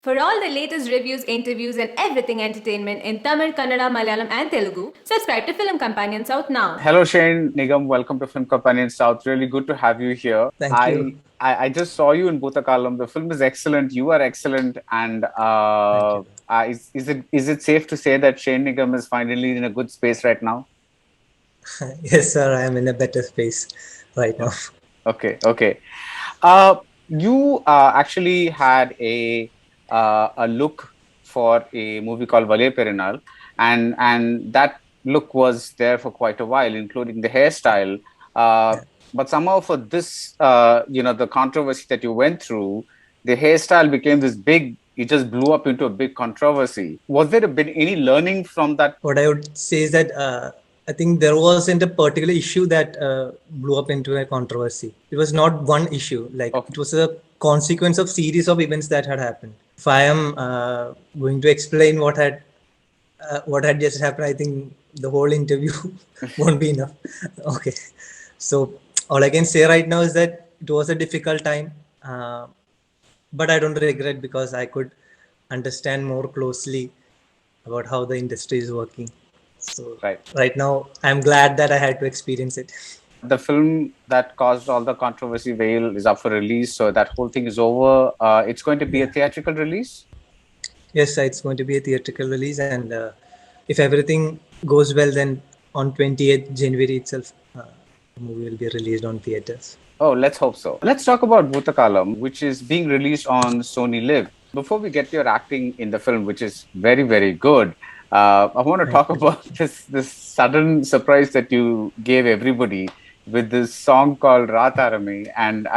For all the latest reviews, interviews, and everything entertainment in Tamil, Kannada, Malayalam, and Telugu, subscribe to Film Companion South now. Hello, Shane. Nigam, welcome to Film Companion South. Really good to have you here. Thank you. I just saw you in Bhoothakaalam. The film is excellent. You are excellent. And Thank you. is it safe to say that Shane Nigam is finally in a good space right now? Yes, sir. I am in a better space right now. Okay. You actually had a look for a movie called Vale Perinal, and that look was there for quite a while, including the hairstyle. Uh, Yeah. but somehow for this, the controversy that you went through, the hairstyle became this big. It just blew up into a big controversy. Was there been any learning from that? What I would say is that I think there wasn't a particular issue that blew up into a controversy. It was not one issue. Like Okay. it was a consequence of series of events that had happened. If I am going to explain what had just happened, I think the whole interview won't be enough. Okay. So all I can say right now is that it was a difficult time. But I don't regret because I could understand more closely about how the industry is working. So right now, I'm glad that I had to experience it. The film that caused all the controversy, Veil, is up for release, so that whole thing is over. It's going to be a theatrical release? Yes, it's going to be a theatrical release, and if everything goes well, then on 28th January itself, the movie will be released on theaters. Oh, let's hope so. Let's talk about Bhoothakaalam, which is being released on Sony Live. Before we get to your acting in the film, which is very, very good, I want to talk about this sudden surprise that you gave everybody with this song called Raatharame, and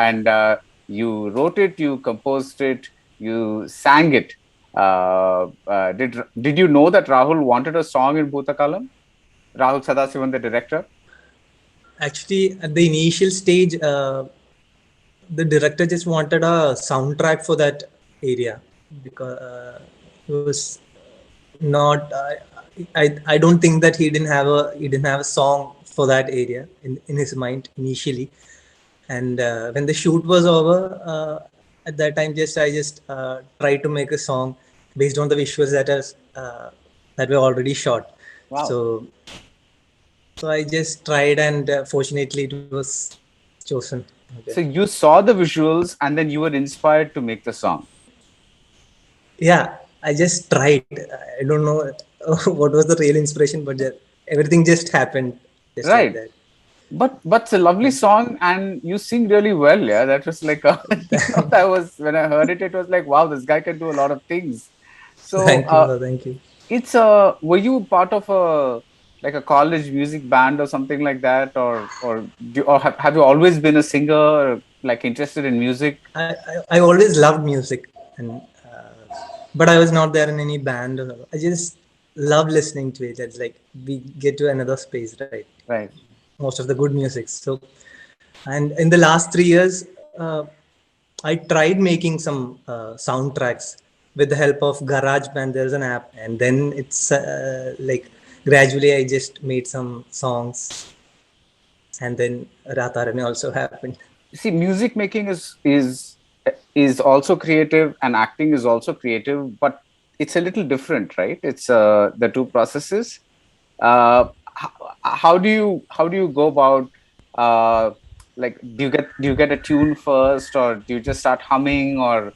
you wrote it, you composed it, you sang it. Did you know that Rahul wanted a song in Bhoothakaalam? Rahul Sadasivan, the director? Actually, at the initial stage, the director just wanted a soundtrack for that area because it was not. I don't think that he didn't have a song for that area in his mind initially. And when the shoot was over, at that time, I just tried to make a song based on the visuals that were already shot. Wow. So I just tried, and fortunately, it was chosen. Okay. So you saw the visuals, and then you were inspired to make the song. Yeah, I just tried. I don't know what was the real inspiration, but everything just happened. Just Right. like that. But it's a lovely song, and you sing really well. Yeah, that was like that was when I heard it. It was like, wow, this guy can do a lot of things. So Thank you. Thank you. it's were you part of a college music band or something like that, or have you always been a singer, or, like interested in music? I always loved music, and but I was not there in any band. I just love listening to it. It's like we get to another space, right? Right. Most of the good music. So, and in the last 3 years, I tried making some soundtracks with the help of GarageBand. There's an app, and then it's like gradually I just made some songs, and then Raatharame also happened. See, music making is also creative, and acting is also creative, but it's a little different, right? It's the two processes. How do you go about like do you get a tune first, or do you just start humming, or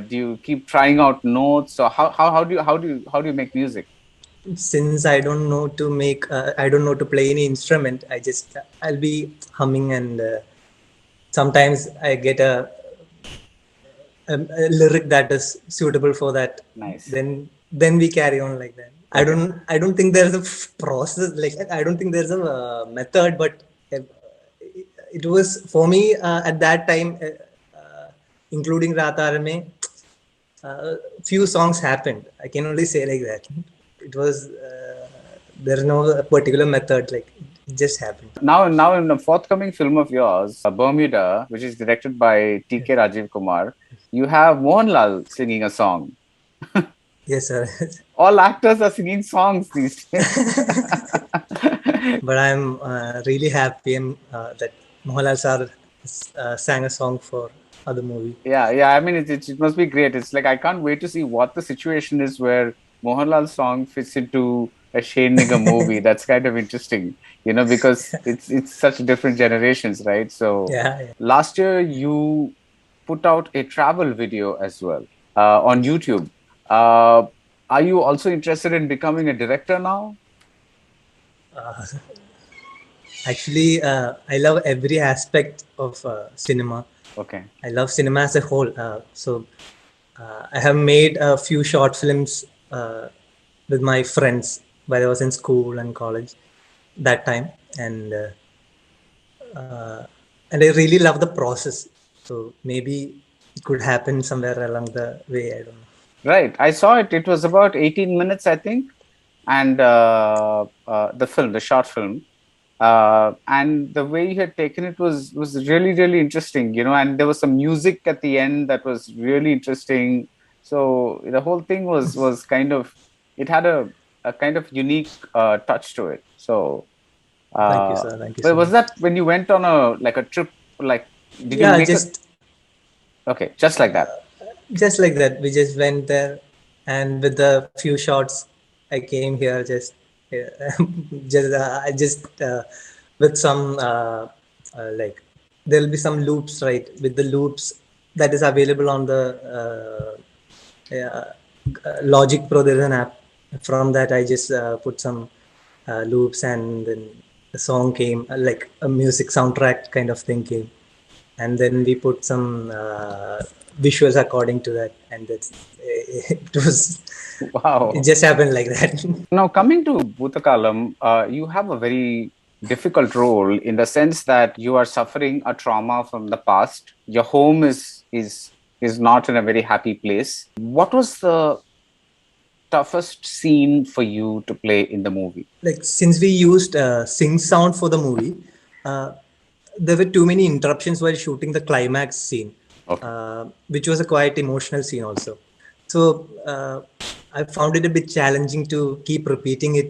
do you keep trying out notes, or how do you make music? Since I don't know to I don't know to play any instrument, I'll be humming, and sometimes I get a lyric that is suitable for that. Nice. Then we carry on like that. Okay. I don't think there's a process, like I don't think there's a method, but it was for me at that time, including Raatharame, few songs happened. I can only say like that. It was there's no particular method, like it just happened. Now in the forthcoming film of yours, Bermuda, which is directed by T.K. Rajiv Kumar, you have Mohanlal singing a song. Yes, sir. All actors are singing songs these days. But I'm really happy that Mohanlal sir sang a song for other movie. Yeah. I mean, it must be great. It's like I can't wait to see what the situation is where Mohanlal's song fits into a Shane Nigam movie. That's kind of interesting, because it's such different generations, right? So Yeah. last year you put out a travel video as well on Yes. YouTube. Uh, are you also interested in becoming a director now? Actually, I love every aspect of cinema. Okay. I love cinema as a whole. I have made a few short films with my friends while I was in school and college that time, and and I really love the process. So maybe it could happen somewhere along the way. I don't know. Right. I saw it. It was about 18 minutes, I think. And the film, the short film. And the way you had taken it was really, really interesting, and there was some music at the end that was really interesting. So the whole thing was kind of, it had a kind of unique touch to it. So Thank you, uh, sir. Thank you but so was much. that when you went on a trip, like, did you Yeah, make it? Okay, just like that. just like that. We just went there, and with the few shots, I came here just, I just with some like there'll be some loops, right? With the loops that is available on the Logic Pro. There's an app. From that, I just put some loops, and then the song came, like a music soundtrack kind of thing came, and then we put some visuals according to that, and that's it was it Wow. just happened like that. Now, coming to Bhoothakaalam, you have a very difficult role in the sense that you are suffering a trauma from the past. Your home is not in a very happy place. What was the toughest scene for you to play in the movie? Like, since we used sync sound for the movie, uh, there were too many interruptions while shooting the climax scene, Okay. which was a quite emotional scene also. So I found it a bit challenging to keep repeating it.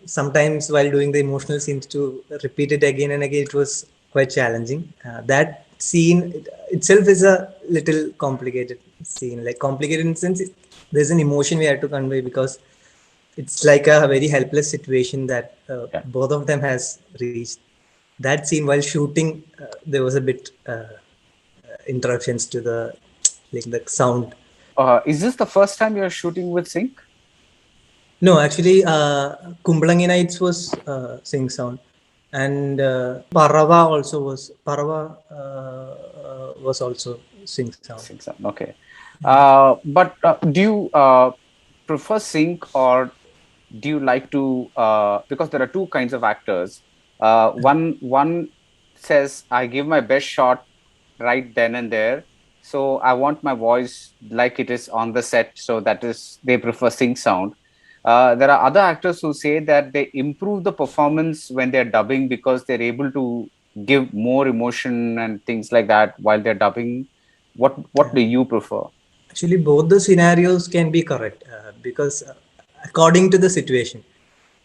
Sometimes while doing the emotional scenes, to repeat it again and again, it was quite challenging. That scene itself is a little complicated scene, like complicated in the sense there's an emotion we had to convey, because it's like a very helpless situation that Yeah. both of them has reached. That scene while shooting, there was a bit interruptions to the, like, the sound. Is this the first time you're shooting with sync? No, actually, Kumbalangi Nights was sync sound, and Parava was also sync sound. Sync sound. Okay. But do you prefer sync, or do you like to, because there are two kinds of actors. One says, I give my best shot right then and there, so I want my voice like it is on the set, so that is, they prefer sync sound. There are other actors who say that they improve the performance when they're dubbing because they're able to give more emotion and things like that while they're dubbing. What do you prefer? Actually, both the scenarios can be correct, because according to the situation.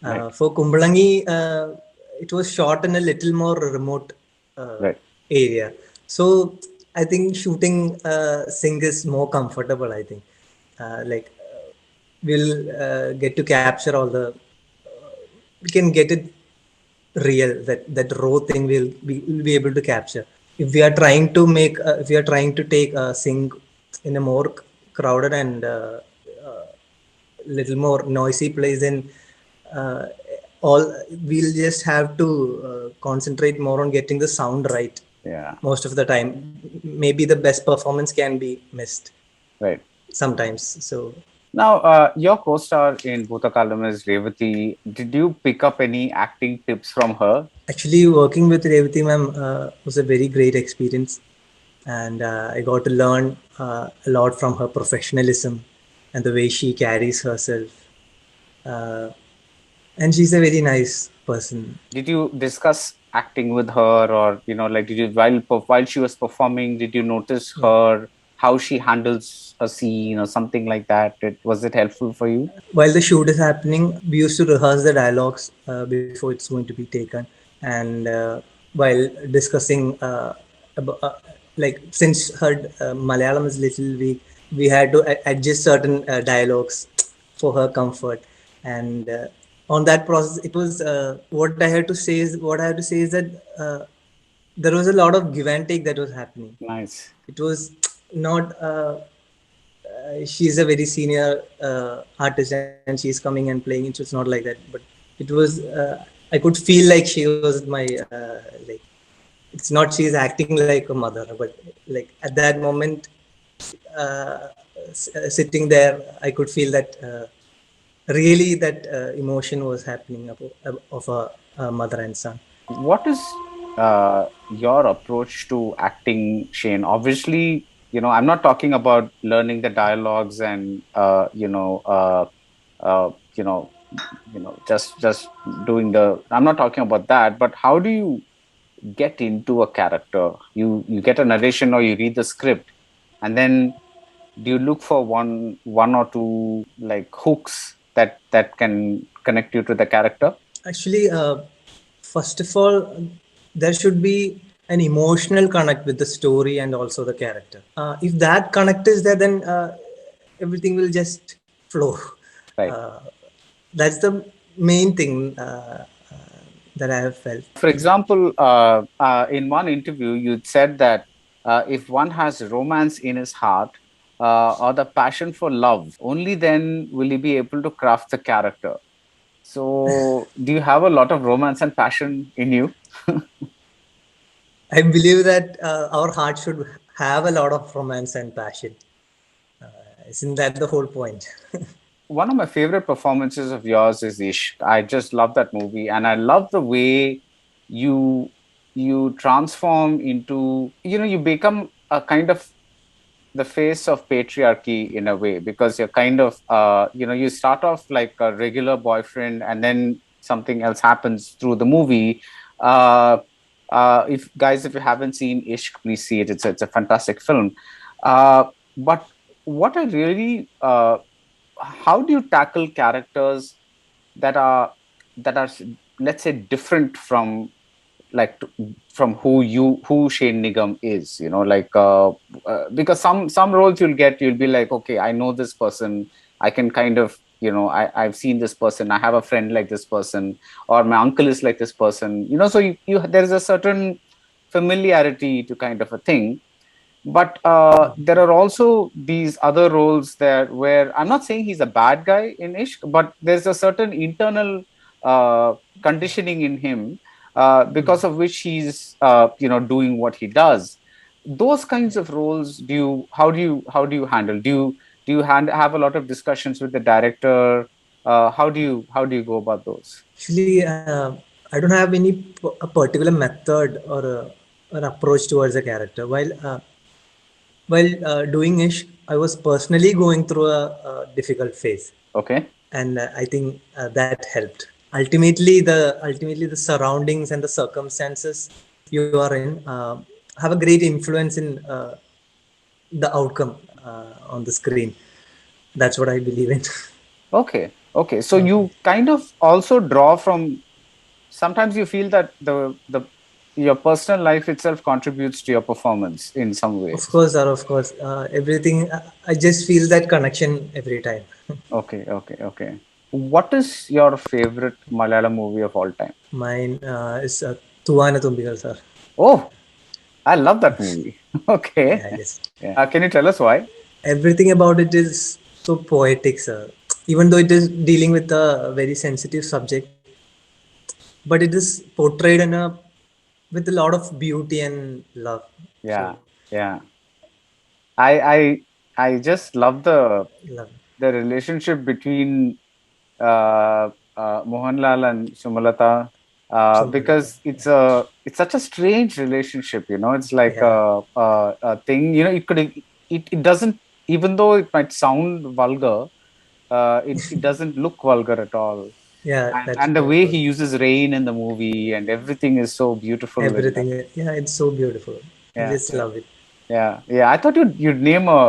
Right. For Kumbalangi, it was shot in a little more remote Right. area. So I think shooting sync is more comfortable, I think. We'll get to capture all the, we can get it real, that raw thing we'll be able to capture. If we are trying to make if we are trying to take a sync in a more crowded and uh, little more noisy place, then uh, all we'll just have to concentrate more on getting the sound right. Yeah. Most of the time, maybe the best performance can be missed Right. sometimes. So Now, your co-star in Bhoothakaalam is Revati. Did you pick up any acting tips from her? actually, working with Revati ma'am was a very great experience, and I got to learn a lot from her professionalism and the way she carries herself. Uh, and she's a very nice person. Did you discuss acting with her, or like, did you, while she was performing, did you notice Yeah. her, how she handles a scene or something like that? Was it helpful for you? While the shoot is happening, we used to rehearse the dialogues before it's going to be taken, and while discussing about, like since her Malayalam is little weak, we had to adjust certain dialogues for her comfort, and on that process, it was what I had to say is that there was a lot of give and take that was happening. Nice. It was not she's a very senior artist and she's coming and playing. It was not like that, but it was I could feel like she was my like, it's not she's acting like a mother, but like at that moment sitting there, I could feel that really that emotion was happening of a mother and son. What is your approach to acting, Shane? Obviously, I'm not talking about learning the dialogues and uh, you know, just doing the. I'm not talking about that. But how do you get into a character? You get a narration or you read the script, and then do you look for one or two like hooks that can connect you to the character? Actually, first of all, there should be an emotional connect with the story and also the character. If that connect is there, then everything will just flow. Right. That's the main thing that I have felt. For example, in one interview, you said that if one has romance in his heart or the passion for love, only then will he be able to craft the character. So, do you have a lot of romance and passion in you? I believe that our heart should have a lot of romance and passion. Isn't that the whole point? One of my favorite performances of yours is Ishq. I just love that movie, and I love the way you you transform into you become a kind of the face of patriarchy in a way, because you're kind of you start off like a regular boyfriend and then something else happens through the movie. If you haven't seen Ishq, please see it. It's a fantastic film. But what I really how do you tackle characters that are that are, let's say, different from like from who Shane Nigam is, because some roles you'll be like, okay, I know this person, I can kind of, I've seen this person, I have a friend like this person, or my uncle is like this person, so you there is a certain familiarity to kind of a thing. But there are also these other roles there where I'm not saying he's a bad guy in Ishq, but there's a certain internal conditioning in him because of which he's doing what he does. Those kinds of roles, how do you handle? Do you have a lot of discussions with the director? How do you go about those? Actually, I don't have any a particular method or an approach towards a character. While doing Ishq, I was personally going through a difficult phase, Okay. and I think that helped. Ultimately the surroundings and the circumstances you are in have a great influence in the outcome on the screen. That's what I believe in. Okay. So you kind of also draw from. Sometimes you feel that the your personal life itself contributes to your performance in some way. Of course, sir, of course. Everything, I just feel that connection every time. Okay. What is your favorite Malayalam movie of all time? Mine is Tuvana Tumbigal, sir. Oh, I love that movie. Okay. Yeah, yes. Yeah. Can you tell us why? Everything about it is so poetic, sir. Even though it is dealing with a very sensitive subject, but it is portrayed in a with a lot of beauty and love. Yeah, So, yeah. I I I just love love. the relationship between Mohanlal and Sumalata, Sumalata. because it's such a strange relationship. It's like Yeah, a thing. It doesn't, even though it might sound vulgar, it doesn't look vulgar at all. yeah, that's And the true, of way he course. uses rain in the movie and everything is so beautiful in that. Everything, yeah, it's so beautiful. I Yeah, just yeah. love it. Yeah. I thought you'd name a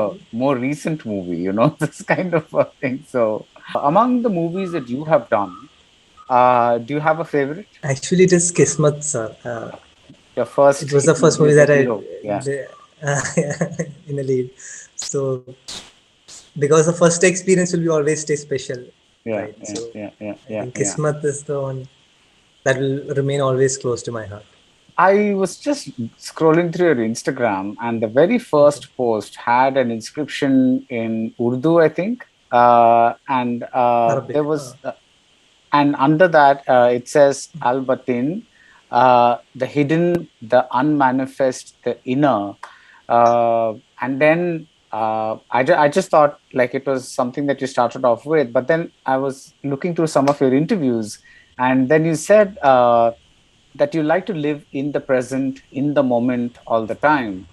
more recent movie, this kind of a thing. So, among the movies that you have done, do you have a favorite? Actually, it is Kismet, sir. Your It first was the first movie movie as a that I hero? Yeah. in a lead. So because the first experience will be always stay special, Yeah, right? yeah, So yeah, yeah, I yeah, think yeah. Kismat is the one that will remain always close to my heart. I was just scrolling through your Instagram, and the very Okay. first post had an inscription in Urdu, I think, and Arabic. there was, and under that it says Al Batin, the hidden, the unmanifest, the inner, and then I just thought like it was something that you started off with, but then I was looking through some of your interviews, and then you said. That you like to live in the present, in the moment, all the time.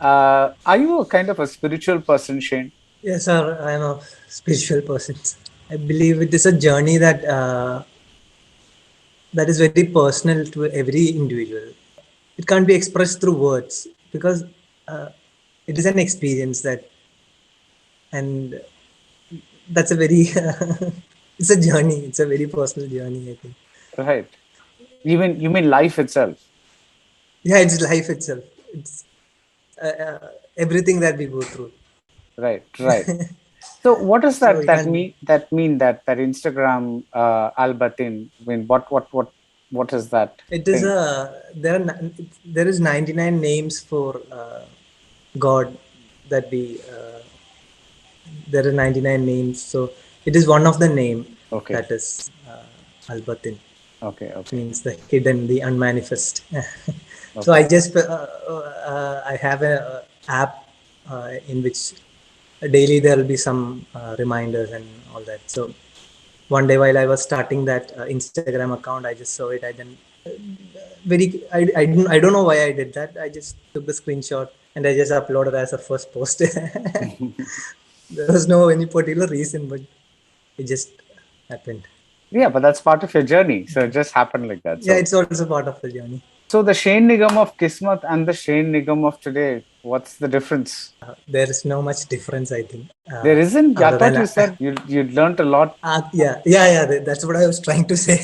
Are you a kind of a spiritual person, Shane? Yes, sir. I am a spiritual person. I believe it is a journey that is very personal to every individual. It can't be expressed through words because uh, it is an experience and that's a very it's a journey. It's a very personal journey, I think. Right. You mean life itself? Yeah, it's life itself. It's everything that we go through. Right. Right. So what does So that you that can't. mean? That mean that Instagram Albatin? I mean, what is that It is thing? there is 99 names for God that we there are 99 names. So it is one of the name Okay. that is Albatin, Okay. which Okay. means the hidden, the unmanifest. So I Okay. just I have a app in which daily there will be some reminders and all that. So one day while I was starting that Instagram account, I just saw it. I then I don't know why I did that. I just took the screenshot and I just uploaded as a first post. There was no any particular reason, but it just happened. Yeah, but that's part of your journey. So it just happened like that. Yeah, So it's also part of the journey. so the Shane Nigam of Kismat and the Shane Nigam of today, what's the difference? There is no much difference, I think. There isn't. I Other thought than you said you'd learnt a lot. yeah, that's what I was trying to say.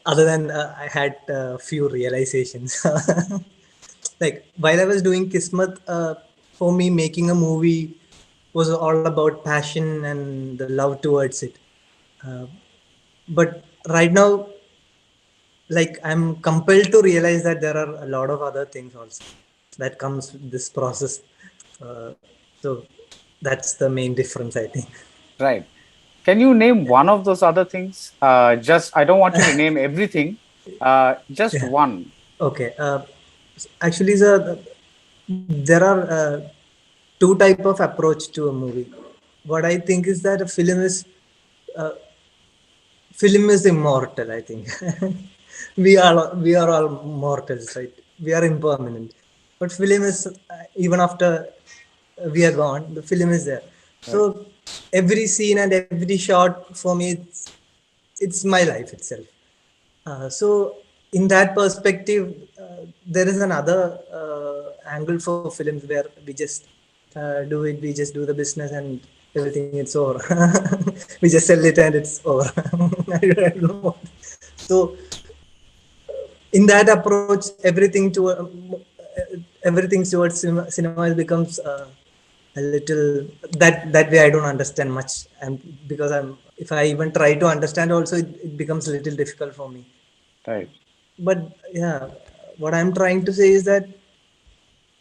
Other than I had a few realizations. Like while I was doing Kismat, for me making a movie was all about passion and the love towards it. Uh, but right now, like I'm compelled to realize that there are a lot of other things also that comes with this process. So that's the main difference, I think. Right. Can you name one of those other things? Just I don't want you to name everything. Just Yeah. one. Okay. Actually, there are two type of approach to a movie. What I think is that a uh, film is immortal. I think we are all mortals, right? We are impermanent, but film is even after we are gone, the film is there. So Right. every scene and every shot for me, it's my life itself. So in that perspective, there is another angle for films where we just we just do the business and everything it's over. We just sell it and it's over. I don't know. So in that approach, everything towards cinema becomes a little that way. I don't understand much, and because if I even try to understand, also it becomes a little difficult for me. Right. But yeah, what I'm trying to say is that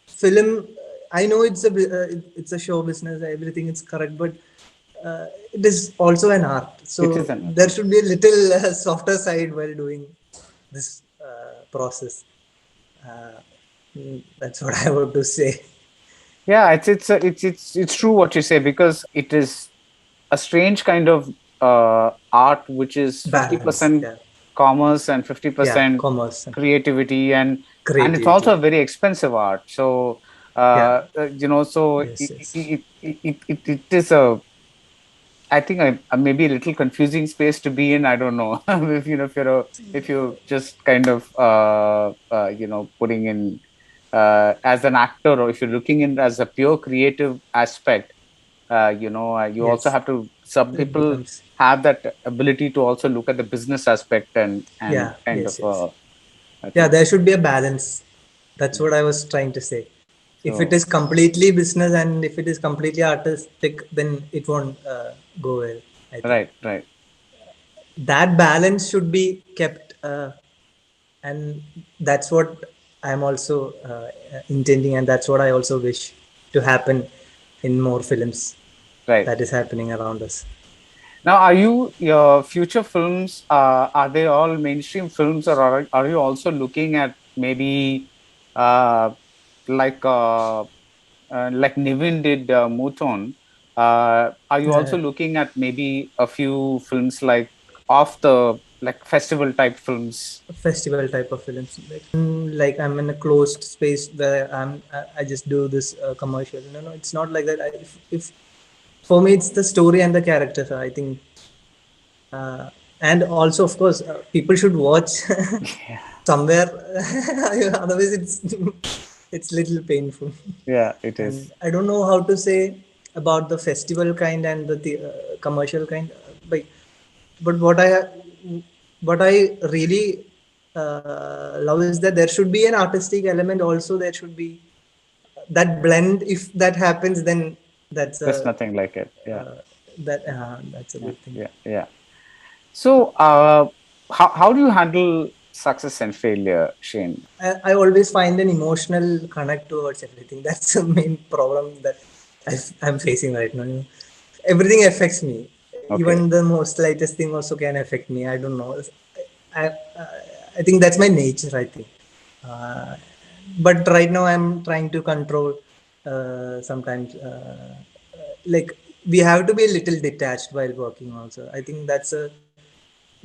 film, I know it's a show business, everything is correct, but it is also an art, so It is an there should be a little softer side while doing this process. uh, that's what I want to say. yeah. It's true what you say, because it is a strange kind of art, which is fifty Balance, percent yeah. commerce and fifty Yeah, percent commerce and creativity, and it's also creativity. a very expensive art. So Yeah. so Yes, yes. it is a, I think maybe a little confusing space to be in. I don't know if if you're just kind of putting in as an actor, or if you're looking in as a pure creative aspect. You also Yes, have to. Some it people becomes. have that ability to also look at the business aspect and Yeah, kind of yes, yes. I Yeah, think. there should be a balance. That's what I was trying to say. If So- it is completely business and if it is completely artistic, then it won't go well. I think Right. that balance should be kept, and that's what I'm also intending, and that's what I also wish to happen in more films Right. that is happening around us. Now, your future films, are they all mainstream films, or are you also looking at maybe uh, like like Nivin did Mouton? Are you also looking at maybe a few films like off the like festival type films? Festival type of films, like I'm in a closed space where I just do this commercial. No, it's not like that. If for me it's the story and the character. So I think, and also of course people should watch Yeah, somewhere. Otherwise it's little painful. yeah, it And is. I don't know how to say about the festival kind and the commercial kind, but what I really love is that there should be an artistic element also. There should be that blend. If that happens, then that's There's a nothing like it. Yeah, uh, that's a yeah, good thing. yeah. So, how do you handle success and failure, Shane? I always find an emotional connect towards everything. That's the main problem that I'm facing right now. Everything affects me. Okay. Even the most slightest thing also can affect me. I don't know. I, I, I think that's my nature, I think. Uh, but right now I'm trying to control sometimes. Like we have to be a little detached while working also. I think that's a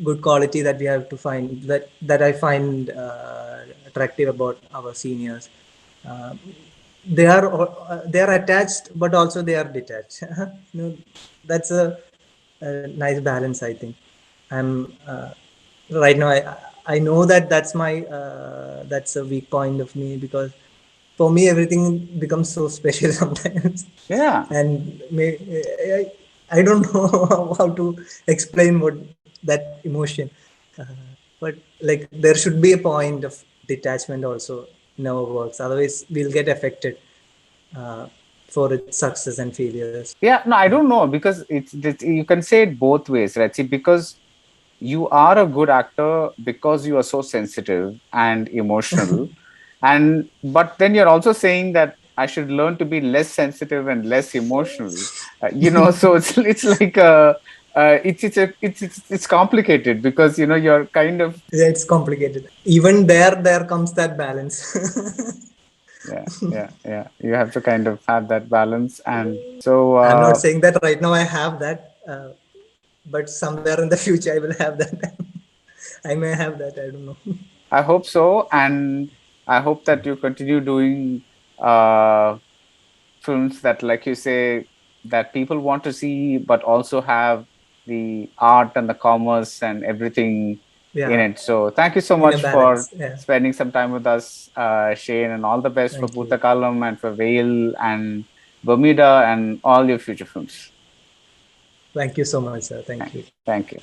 good quality that we have to find, that I find attractive about our seniors. Uh, they are attached, but also they are detached. That's a nice balance, I think. I'm right now. I know that that's a weak point of me, because for me everything becomes so special sometimes, Yeah. and I don't know how to explain what that emotion. Uh, but like there should be a point of detachment also in our works. Otherwise, we'll get affected uh, for its success and failures. Yeah, no, I don't know because it's you can say it both ways, right? See, because you are a good actor because you are so sensitive and emotional, and but then you're also saying that I should learn to be less sensitive and less emotional. So it's like it's complicated because you're kind of Yeah, it's complicated. Even there comes that balance. yeah. You have to kind of have that balance, and so I'm not saying that right now I have that, but somewhere in the future I will have that. I may have that. I don't know. I hope so, and I hope that you continue doing uh, films that, like you say, that people want to see, but also have the art and the commerce and everything in Yeah, it. So, thank you so in a much for balance. Yeah. spending some time with us, Shane, and all the best for Thank you. Bhoothakaalam and for Whale and Bermuda and all your future films. Thank you so much, sir. Thank you. Thank you.